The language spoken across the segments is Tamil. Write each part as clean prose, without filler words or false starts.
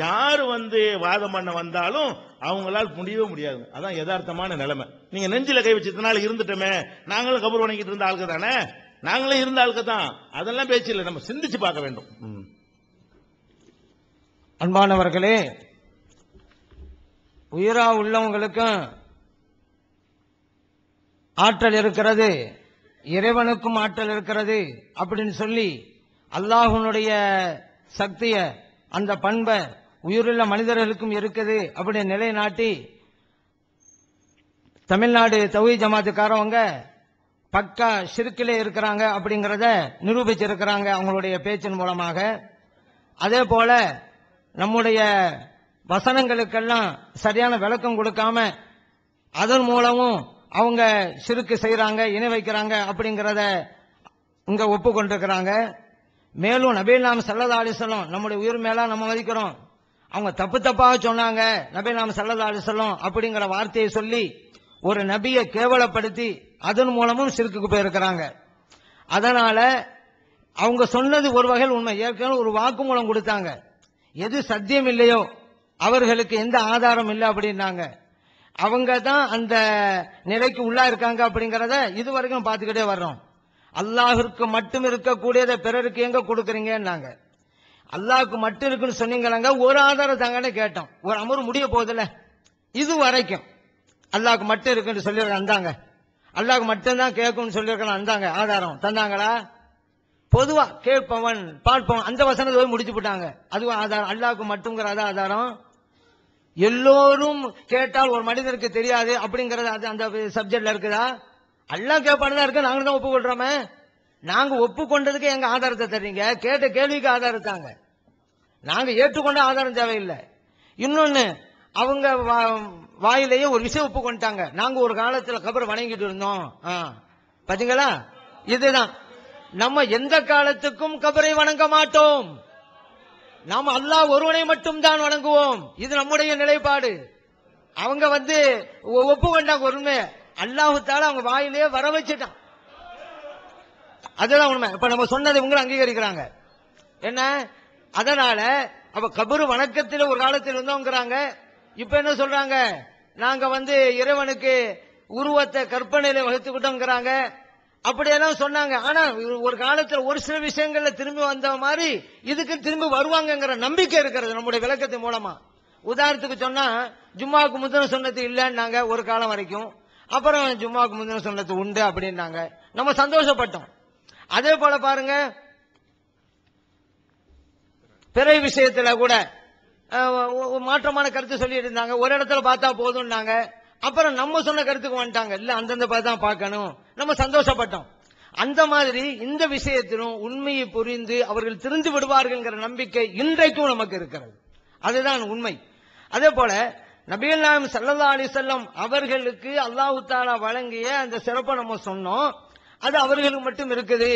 யாரு வாதம் பண்ண வந்தாலும் அவங்களால் முடியவே முடியாது. அதான் யதார்த்தமான நிலைமை. நீங்க நெஞ்சில கை வச்சதுனால இருந்துட்டோமே, நாங்களும் கபர் வணங்கிட்டு இருந்த ஆளுக்கு தானே, நாங்களே இருந்த ஆளுக்கு தான், அதெல்லாம் பேச்சு இல்லை. நம்ம சிந்திச்சு பார்க்க வேண்டும். அன்பானவர்களே, உயிரா உள்ளவங்களுக்கும் ஆற்றல் இருக்கிறது, இறைவனுக்கும் ஆற்றல் இருக்கிறது அப்படின்னு சொல்லி அல்லாஹ்வுடைய சக்திய, அந்த பண்பை உயிருள்ள மனிதர்களுக்கும் இருக்குது அப்படின்னு நிலைநாட்டி தமிழ்நாடு தௌஹீத் ஜமாத்துக்காரவங்க பக்கா ஷிர்கிலே இருக்கிறாங்க அப்படிங்கறத நிரூபிச்சிருக்கிறாங்க அவங்களுடைய பேச்சின் மூலமாக. அதே போல நம்முடைய வசனங்களுக்கெல்லாம் சரியான விளக்கம் கொடுக்காம அதன் மூலமும் அவங்க ஷிர்க் செய்யறாங்க, இணை வைக்கிறாங்க அப்படிங்கறத இங்க ஒப்புக்கொண்டிருக்கிறாங்க. மேலும் நபிகள் நாயகம் ஸல்லல்லாஹு அலைஹி வஸல்லம் நம்முடைய உயிர் மேல நம்ம மதிக்கிறோம். அவங்க தப்பு தப்பாக சொன்னாங்க நபிகள் நாயகம் ஸல்லல்லாஹு அலைஹி வஸல்லம் அப்படிங்கிற வார்த்தையை சொல்லி ஒரு நபியை கேவலப்படுத்தி அதன் மூலமும் ஷிர்க்குக்கு போயிருக்கிறாங்க. அதனால அவங்க சொன்னது ஒரு வகையில் உண்மை. ஏற்கனவே ஒரு வாக்குமூலம் கொடுத்தாங்க, எது சத்தியம் இல்லையோ அவர்களுக்கு எந்த ஆதாரம் இல்லை அப்படின்னாங்க. அவங்க தான் அந்த நிலைக்கு உள்ளா இருக்காங்க அப்படிங்கறத இதுவரைக்கும் பார்த்துக்கிட்டே வர்றோம். அல்லாஹ்விற்கு மட்டும் இருக்கக்கூடியதை பிறருக்கு எங்க கொடுக்கறீங்கன்னாங்க. அல்லாஹ்வுக்கு மட்டும் இருக்குன்னு சொன்னீங்களாங்க, ஒரு ஆதாரம் தாங்கன்னு கேட்டோம். ஒரு அமர்வு முடிய போதில்ல, இது வரைக்கும் அல்லாஹ்வுக்கு மட்டும் இருக்குன்னு சொல்லி வந்தாங்க, அல்லாஹ்வுக்கு மட்டும் தான் கேட்கும்னு சொல்லியிருக்கலாம், அந்தாங்க ஆதாரம் தந்தாங்களா? பொதுவா கேட்பவன் பார்ப்பவன் அந்த வசனத்தை போய் முடிச்சு போட்டாங்க, அதுவும் ஆதாரம். அல்லாஹ்வுக்கு மட்டும்ங்கிற ஆதாரம். எல்லோரும் கேட்டால் ஒரு மனிதருக்கு தெரியாது அப்படிங்கறது அந்த சப்ஜெக்ட்ல இருக்குதா? அல்லாஹ் கேட்பானதா இருக்கு, நாங்க தான் ஒப்புக்கொள்றோமே. நாங்க ஒப்புக்கொண்டதுக்கு எங்க ஆதாரத்தை தர்றீங்க? கேட்ட கேள்விக்கு ஆதாரத்தாங்க. நாங்க ஏற்றுக்கொண்ட ஆதாரம் தேவையில்லை. இன்னொன்னு, அவங்க வாயிலேயே ஒரு விஷயம் ஒப்புக்கொண்டாங்க, நாங்க ஒரு காலத்துல கபர் வணங்கிட்டு இருந்தோம். பாத்தீங்களா? இதுதான் நம்ம எந்த காலத்துக்கும் கபரை வணங்க மாட்டோம். நாம் அல்லாஹ் ஒருவனை மட்டும் தான் வணங்குவோம். இது நம்முடைய நிலைப்பாடு. அவங்க ஒப்புக்கொண்டாங்க உண்மை, அல்லாஹ் தஆலா அவங்க வாயிலே வர வச்சுட்டான். அதுதான் உண்மை. இப்ப நம்ம சொன்னதை இவங்க அங்கீகரிக்கிறாங்க என்ன? அதனால அப்ப கபரு வணக்கத்தில் ஒரு காலத்தில் இருந்தோங்கிறாங்க. இப்ப என்ன சொல்றாங்க? நாங்க இறைவனுக்கு உருவத்தை கற்பனையில வகுத்துக்கிட்டோங்கிறாங்க. அப்படியெல்லாம் சொன்னாங்க. ஆனா ஒரு காலத்துல ஒரு சில விஷயங்கள்ல திரும்பி வந்த மாதிரி இதுக்கு திரும்பி வருவாங்கங்கிற நம்பிக்கை இருக்கிறது நம்முடைய விளக்கத்தின் மூலமா. உதாரணத்துக்கு சொன்னா, ஜும்மாவுக்கு முந்தின சுன்னத்து இல்லைன்னாங்க ஒரு காலம் வரைக்கும். அப்புறம் ஜும்மாவுக்கு முந்தின சுன்னத்து உண்டு அப்படின்னாங்க. நம்ம சந்தோஷப்பட்டோம். அதே போல பாருங்க, பிறை விஷயத்துல கூட மாற்றமான கருத்து சொல்லிட்டு இருந்தாங்க. ஒரு இடத்துல பார்த்தா போதும்னாங்க. அப்புறம் நம்ம சொன்ன கருத்துக்கு வந்துட்டாங்க, இல்ல அந்தந்த தான் பார்க்கணும். நம்ம சந்தோஷப்பட்டோம். அந்த மாதிரி இந்த விஷயத்திலும் உண்மையை புரிந்து அவர்கள் திருந்து விடுவார்கள் நம்பிக்கை இன்றைக்கும் நமக்கு இருக்கிறது. அதுதான் உண்மை. அதே போல நபிகள் நாயகம் ஸல்லல்லாஹு அலைஹி வஸல்லம் அவர்களுக்கு அல்லாஹ் தஆலா வழங்கிய அந்த சிறப்பை நம்ம சொன்னோம். அது அவர்களுக்கு மட்டும் இருக்குது,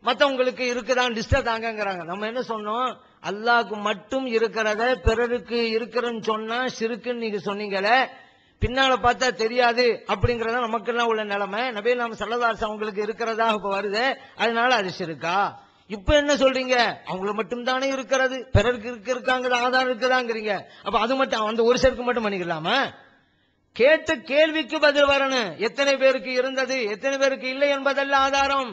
மற்றவங்களுக்கு இருக்குதான் லிஸ்ட் தாங்கங்கிறாங்க. நம்ம என்ன சொன்னோம்? அல்லாஹ்க்கு மட்டும் இருக்கிறத பிறருக்கு இருக்கிறன்னு சொன்னா ஷிர்க்குன்னு நீங்க சொன்னீங்களே, பின்னால பார்த்தா தெரியாது அப்படிங்கறத நமக்கெல்லாம் உள்ள நிலைமை. நபிகள் நாயகம் ஸல்லல்லாஹு அலைஹி வஸல்லம் அவங்களுக்கு இருக்கிறதா இப்ப வருது, அதனால அது ஷிர்க்கா? இப்ப என்ன சொல்றீங்க? அவங்களுக்கு மட்டும் தானே இருக்கிறது, பிறருக்கு இருக்காங்க ஆதாரம் இருக்குதாங்கிறீங்க. அப்ப அது மட்டும் அந்த ஒரு ஷிர்க்கு மட்டும் பண்ணிக்கலாமா? கேட்ட கேள்விக்கு பதில் வரணும். எத்தனை பேருக்கு இருந்தது, எத்தனை பேருக்கு இல்லை என்பதல்ல ஆதாரம்.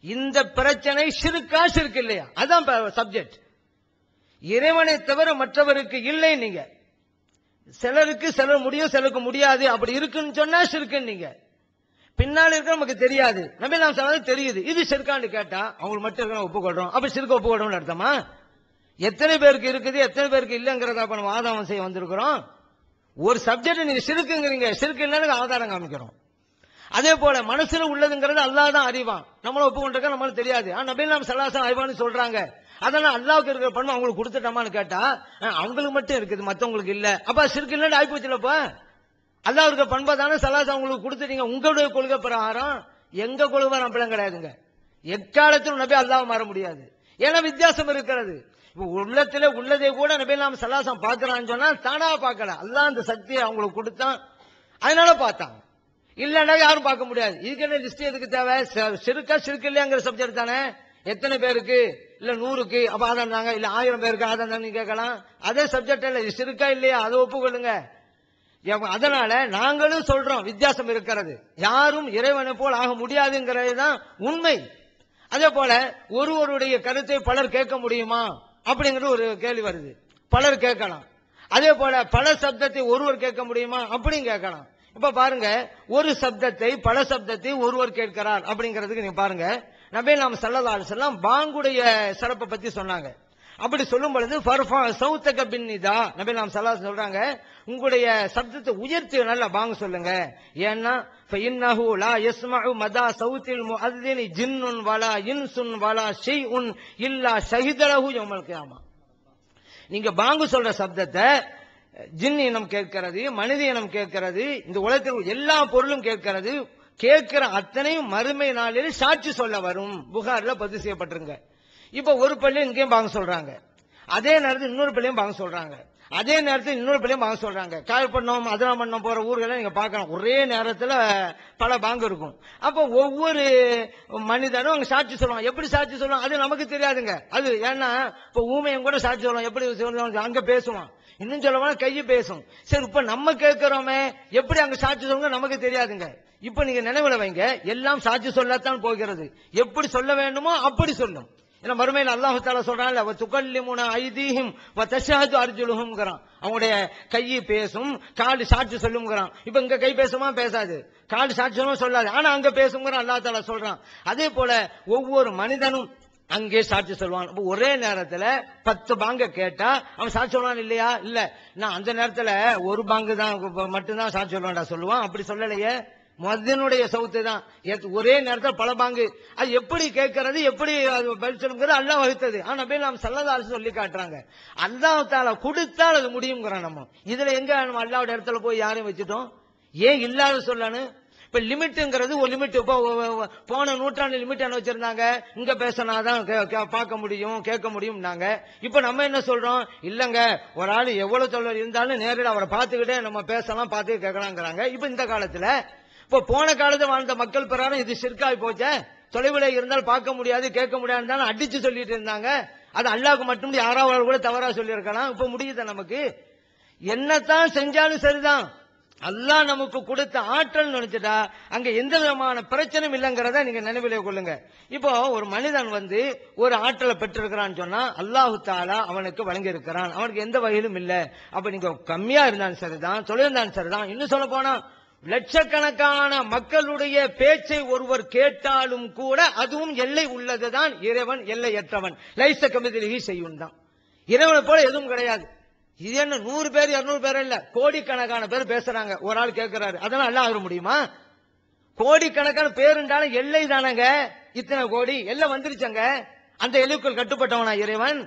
இந்த பிரச்சனை ஷிர்க்கா ஷிர்க் இல்லையா, அதான் சப்ஜெக்ட். இறைவனை தவிர மற்றவருக்கு இல்லை நீங்க, சிலருக்கு சிலர் முடியும் சிலருக்கு முடியாது அப்படி இருக்குன்னு சொன்னா ஷிர்க்குன்னு நீங்க. பின்னால இருக்க நமக்கு தெரியாது, நபிகள் நாயகம் ஸல்லல்லாஹு தெரியுது, இது ஷிர்கான்னு கேட்டா அவங்களுக்கு மட்டும் இருக்க ஒப்புக்கொள்றோம். அப்ப ஷிர்க் ஒப்புக்கொள்றோம்னு அர்த்தமா? எத்தனை பேருக்கு இருக்குது எத்தனை பேருக்கு இல்லங்கிறத அப்ப நம்ம வாதம் செய்ய வந்திருக்கிறோம். ஒரு சப்ஜெக்ட் நீங்க ஷிர்க்குங்கிறீங்க, ஷிர்க் இல்லைன்னு ஆதாரம் காமிக்கிறோம். அதே போல மனசுல உள்ளதுங்கிறது அல்லாஹ் தான் அறிவான், நம்மள ஒப்புக்கொண்டிருக்க நம்மளுக்கு தெரியாது. ஆனா நபிகள் நாயகம் ஸல்லல்லாஹு அலைஹி வஸல்லம் அறிவான்னு சொல்றாங்க. அதனால அல்லாஹ்வுக்கு இருக்கிற பண்பு அவங்களுக்கு கொடுத்துட்டோமான்னு கேட்டா அவங்களுக்கு மட்டும் இருக்குது மத்தவங்களுக்கு இல்ல, அப்ப ஷிர்க் இல்லன்னு ஆகி போச்சுலப்ப. அல்லாஹ் இருக்க பண்பை தானே ஸல்லல்லாஹு அவங்களுக்கு கொடுத்துட்டீங்க. உங்களுடைய கொள்கை பிரகாரம் எங்க கொள்கை அப்படிலாம் கிடையாதுங்க. எக்காலத்திலும் நபி அல்லாஹ் மாற முடியாது, ஏன்னா வித்தியாசம் இருக்கிறது. உள்ளத்துல உள்ளதை கூட நபிகள் நாயகம் ஸல்லல்லாஹு அலைஹி வஸல்லம் பார்க்கறான்னு சொன்னா தானா பார்க்கல, அல்லாஹ் அந்த சக்தியை அவங்களுக்கு கொடுத்தான், அதனால பார்த்தாங்க. இல்லன்னா யாரும் பார்க்க முடியாது. இதுக்கு என்ன லிஸ்ட் எதுக்கு தேவை? ஷிர்கா ஷிர்க் இல்லையாங்கிற சப்ஜெக்ட் தானே. எத்தனை பேருக்கு இல்ல 100க்கு அப்ப ஆதாரம் தாங்க, இல்ல 1000 பேருக்கு ஆதாரம் தாங்க கேட்கலாம். அதே சப்ஜெக்ட் இல்ல, இது சிறுக்கா இல்லையா அதை ஒப்புக்கொள்ளுங்க. அதனால நாங்களும் சொல்றோம் வித்தியாசம் இருக்கிறது. யாரும் இறைவனை போல் ஆக முடியாதுங்கிறது தான் உண்மை. அதே போல ஒருவருடைய கருத்தை பலர் கேட்க முடியுமா அப்படிங்கிறது ஒரு கேள்வி வருது. பலர் கேட்கலாம். அதே போல பல சப்தத்தை ஒருவர் கேட்க முடியுமா அப்படின்னு கேட்கலாம். இப்ப பாருங்க, ஒரு சப்தத்தை பல சப்தத்தை ஒருவர் கேட்கிறார் அப்படிங்கிறதுக்கு நீங்க பாருங்க, நபி நாம் ஸல்லல்லாஹு அலைஹி வஸல்லம் பாங்குடைய சிறப்பை பத்தி சொன்னாங்க. அப்படி சொல்லும் பொழுது ஃபர்ஃபா சௌத்தக பின்னிதா, நபி நாம் ஸல்லல்லாஹு அலைஹி சொல்றாங்க, உங்களுடைய சப்தத்தை உயர்த்தி நல்லா பாங்க சொல்லுங்க. ஏன்னா ஃபஇன்னஹு லா யஸ்மஉ மதா சௌத்தில் முஅذினி ஜின்னுன் வலா இன்சுன் வலா ஷைஉன் இல்லா ஷஹிதலஹு யௌமல் கியாமா. நீங்க பாங்கு சொல்ற சப்தத்தை ஜின் இனம் கேட்கிறது, மனித இனம் கேட்கிறது, இந்த உலகத்தில் எல்லா பொருளும் கேட்கிறது. கேட்கிற அத்தனையும் மறுமை நாளில் சாட்சி சொல்ல வரும். புகார்ல பதிவு செய்யப்பட்டிருங்க. இப்ப ஒரு பள்ளி இங்கேயும் பாங்க சொல்றாங்க, அதே நேரத்தில் இன்னொரு பள்ளியும் பாங்க சொல்றாங்க, அதே நேரத்தில் இன்னொரு பள்ளியும் பாங்க சொல்றாங்க. காயப்பட்டினம் அதிராமண்ணம் போற ஊர்களை நீங்க பார்க்கலாம், ஒரே நேரத்தில் பல பாங்கு இருக்கும். அப்ப ஒவ்வொரு மனிதனும் அங்க சாட்சி சொல்லுவாங்க. எப்படி சாட்சி சொல்லுவாங்க அது நமக்கு தெரியாதுங்க. அது ஏன்னா இப்ப ஊமையும் கூட சாட்சி சொல்லுவாங்க. எப்படி சொல்லுவாங்க, அங்க பேசுவான், இன்னும் சொல்லுவாங்க கையை பேசும். சரி, இப்ப நம்ம கேட்கிறோமே எப்படி அங்க சாட்சி சொல்லுங்க நமக்கு தெரியாதுங்க. இப்ப நீங்க நினைவுல வைங்க, எல்லாம் சாட்சி சொல்லத்தான் போகிறது. எப்படி சொல்ல வேண்டுமோ அப்படி சொல்லும். ஏன்னா மறுமையில் அல்லாஹு தஆலா சொல்றான்ல, துகல்லிமுனா ஐதீஹிம் வ தஷஹது அர்ஜுலுஹும்ங்கறான். அவங்களுடைய கையை பேசும், கால் சாட்சி சொல்லும்ங்கறான். இப்ப இங்க கை பேசுமா பேசாது, கால் சாட்சி சொல்லுமா சொல்லாது, ஆனா அங்க பேசும்ங்கறான் அல்லாஹ் தஆலா சொல்றான். அதே போல ஒவ்வொரு மனிதனும் அங்கே சாட்சி சொல்லுவான். ஒரே நேரத்துல 10 பாங்க கேட்டா அவன் சாட்சி சொல்லுவான் இல்லையா? இல்ல, நான் அந்த நேரத்துல ஒரு பாங்கு தான் மட்டும்தான் சாட்சி சொல்லுவான்டா சொல்லுவான். அப்படி சொல்லலையே, முஅத்தினுடைய சவுத்து தான் ஒரே நேரத்தில் பல பாங்கு. அது எப்படி கேட்கறது, எப்படி அது பதில் சொல்லுங்கிறது அல்லாஹ் வகுத்தது. ஆனா நபி நாம் ஸல்லல்லாஹு அலைஹி சொல்லி காட்டுறாங்க, அல்லாஹ் தஆலா கொடுத்தால் அது முடியும்ங்கறான். நம்ம இதுல எங்க நம்ம அல்லாஹ்வுடைய இடத்துல போய் யாரையும் வச்சுட்டோம்? ஏன் இல்லாத சொல்லணும்? இப்ப லிமிட்ங்கிறது ஒரு லிமிட். இப்போ போன நூற்றாண்டு லிமிட் என்ன வச்சிருந்தாங்க, இங்க பேசினாதான் பார்க்க முடியும் கேட்க முடியும். இப்ப நம்ம என்ன சொல்றோம், இல்லங்க ஒரு ஆள் எவ்வளவு தொழில் இருந்தாலும் நேரில் அவரை பார்த்துக்கிட்டே நம்ம பேசலாம், பார்த்து கேட்கலாங்கிறாங்க. இப்ப இந்த காலத்துல, இப்ப போன காலத்துல வாழ்ந்த மக்கள் பிரகாரம் இது ஷிர்காய் போச்சே. தொலைவில் இருந்தால் பார்க்க முடியாது கேட்க முடியாது அடிச்சு சொல்லிட்டு இருந்தாங்க. அது அல்லாஹ்வுக்கு மட்டும் யாராவது கூட தவறா சொல்லி இருக்கலாம். இப்ப முடியுது நமக்கு. என்னத்தான் செஞ்சாலும் சரிதான், அல்லாஹ் நமக்கு கொடுத்த ஆற்றல் நினைச்சிட்டா அங்க எந்த விதமான பிரச்சனையும் இல்லைங்கிறத நீங்க நினைவிலே கொள்ளுங்க. இப்போ ஒரு மனிதன் ஒரு ஆற்றலை பெற்றிருக்கிறான்னு சொன்னா அல்லாஹு தஆலா அவனுக்கு வழங்கி இருக்கிறான், அவனுக்கு எந்த வகையிலும் இல்ல. அப்ப நீங்க கம்மியா இருந்தாலும் சரிதான், தொழில்ந்தாலும் சரிதான், இன்னும் சொல்ல போனா லட்சக்கணக்கான மக்களுடைய பேச்சை ஒருவர் கேட்டாலும் கூட அதுவும் எல்லை உள்ளதுதான். இறைவன் எல்லையற்றவன். லைஸ கமிதிலிஹி ஷைஉன் தான். இறைவனை போல எதுவும் கிடையாது. இது என்ன 100 பேர் 200 பேர் இல்ல, கோடிக்கணக்கான பேர் பேசுறாங்க, ஒரு ஆள் கேட்கிறாரு, அதெல்லாம் அல்லாஹ் ஆக முடியுமா? கோடிக்கணக்கான பேருண்டாலும் எல்லை தானங்க, இத்தனை கோடி எல்லாம் வந்துருச்சங்க. அந்த எல்லைக்குள் கட்டுப்பட்டவனா இறைவன்?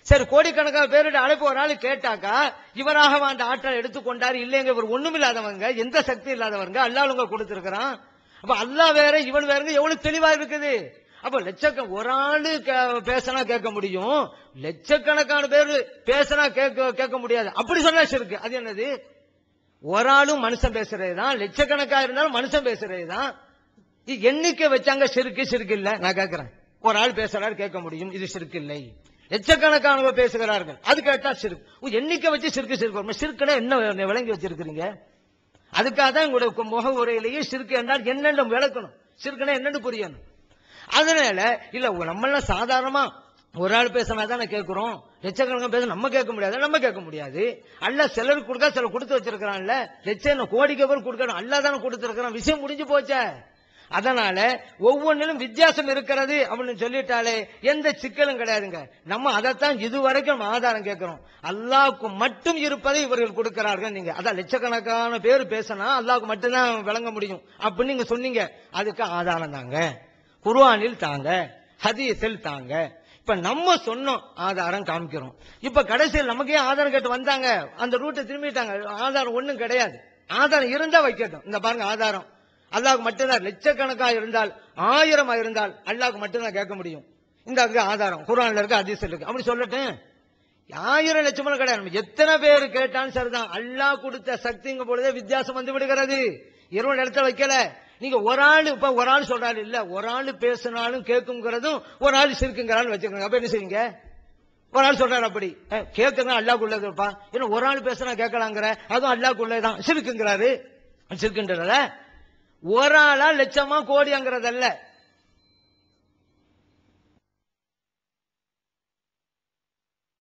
சரி, கோடிக்கணக்கான பேருடைய அழைப்பு ஒரு ஆள் கேட்டாக்கா இவராக அந்த ஆற்றல் எடுத்துக்கொண்டாரு இல்லைங்க, இவர் ஒண்ணும் இல்லாதவங்க, எந்த சக்தி இல்லாதவங்க, அல்லாஹ் உங்க கொடுத்திருக்கிறான். அப்ப அல்லாஹ் வேற இவன் வேறங்க எவ்வளவு தெளிவா இருக்குது. அப்ப ஒரு ஆளு பேசினா கேட்க முடியும், லட்சக்கணக்கான பேர் பேசினா கேட்க முடியாது. அப்படி சொன்னா ஷிர்க். அது என்னது? ஒரு ஆளும் மனுஷன் பேசுறதுதான், லட்சக்கணக்கா இருந்தாலும் மனுஷன் பேசுறதுதான். எண்ணிக்கை வச்சாங்க ஷிர்க் இல்ல. நான் கேட்கிறேன், ஒரு ஆள் பேசுறாரு கேட்க முடியும், இது ஷிர்க் இல்லை. லட்சக்கணக்கானவங்க பேசுகிறார்கள், அது கேட்டா ஷிர்க். எண்ணிக்கை வச்சு ஷிர்க்னா என்ன விளங்கி வச்சிருக்கிறீங்க? அதுக்காக தான் உங்களுடைய முக உரையிலேயே ஷிர்க் என்றால் என்னென்னு விளக்கணும், ஷிர்க்னா என்னன்னு புரியணும். அதனால இல்ல நம்மளாம் சாதாரணமா ஒரு ஆள் பேசினா தானே கேட்கிறோம், லட்சக்கணக்கான பேச நம்ம கேட்க முடியாது, நம்ம கேட்க முடியாது. அல்லாஹ் சிலருக்கு கொடுக்க சிலர் கொடுத்து வச்சிருக்கிறான்ல, லட்சம் கோடிக்கு பேர் கொடுக்கணும், அல்லாஹ் தானே கொடுத்திருக்கிறான், விஷயம் முடிஞ்சு போச்சே. அதனால ஒவ்வொன்றிலும் வித்தியாசம் இருக்கிறது அப்படின்னு சொல்லிட்டாலே எந்த சிக்கலும் கிடையாதுங்க. நம்ம அதைத்தான் இதுவரைக்கும் ஆதாரம் கேட்கிறோம். அல்லாஹ்வுக்கு மட்டும் இருப்பதை இவர்கள் கொடுக்கிறார்கள். நீங்க அதான் லட்சக்கணக்கான பேர் பேசினா அல்லாஹ்வுக்கு மட்டும்தான் விளங்க முடியும் அப்படின்னு நீங்க சொன்னீங்க, அதுக்கு ஆதாரம் தாங்க, குர்ஆனில் தாங்க, ஹதீஸில் தாங்க. இப்ப நம்ம சொன்னோம், ஆதாரம் காமிக்கிறோம். இப்ப கடைசியில் நமக்கே ஆதாரம் கேட்டு வந்தாங்க, அந்த ரூட்டை திரும்பிட்டாங்க, ஆதாரம் ஒண்ணும் கிடையாது. ஆதாரம் இருந்தா வைக்கட்டும். இந்த பாருங்க ஆதாரம் அல்லாஹ்வுக்கு மட்டும்தான். லட்சக்கணக்கா இருந்தால் 1000 இருந்தால் அல்லாஹ்வுக்கு மட்டும்தான் கேட்க முடியும். இந்த ஆதாரம் குர்ஆன்ல இருக்கு, ஹதீஸ்ல இருக்கு. அப்படி சொல்லட்டும், 1000 லட்சம் கிடையாது, எத்தனை பேர் கேட்டாலும் சரிதான். அல்லாஹ் கொடுத்த சக்திங்க பொழுதே வித்தியாசம் வந்து விடுகிறது. இறைவன் இடத்துல வைக்கல. நீங்க ஒரு ஆள் சொல்றாரு இல்ல, ஒரு ஆள் பேசினாலும் கேட்குங்கிறதும் ஒரு ஆள் சிரிக்குங்கிறான்னு வச்சுக்கோங்க. அப்ப என்ன செய்வீங்க? ஒரு ஆள் சொல்றாரு அப்படி கேட்கறதா அல்லாஹ்க்குள்ளதுப்பா, ஏன்னா ஒரு ஆள் பேசினா கேட்கலாங்கிற, அதுவும் அல்லாஹ்க்குள்ளதான் சிரிக்குங்கிறாரு. சிரிக்குன்றத ஒரு ஆளா லட்சமா கோடிங்கிறதல்ல.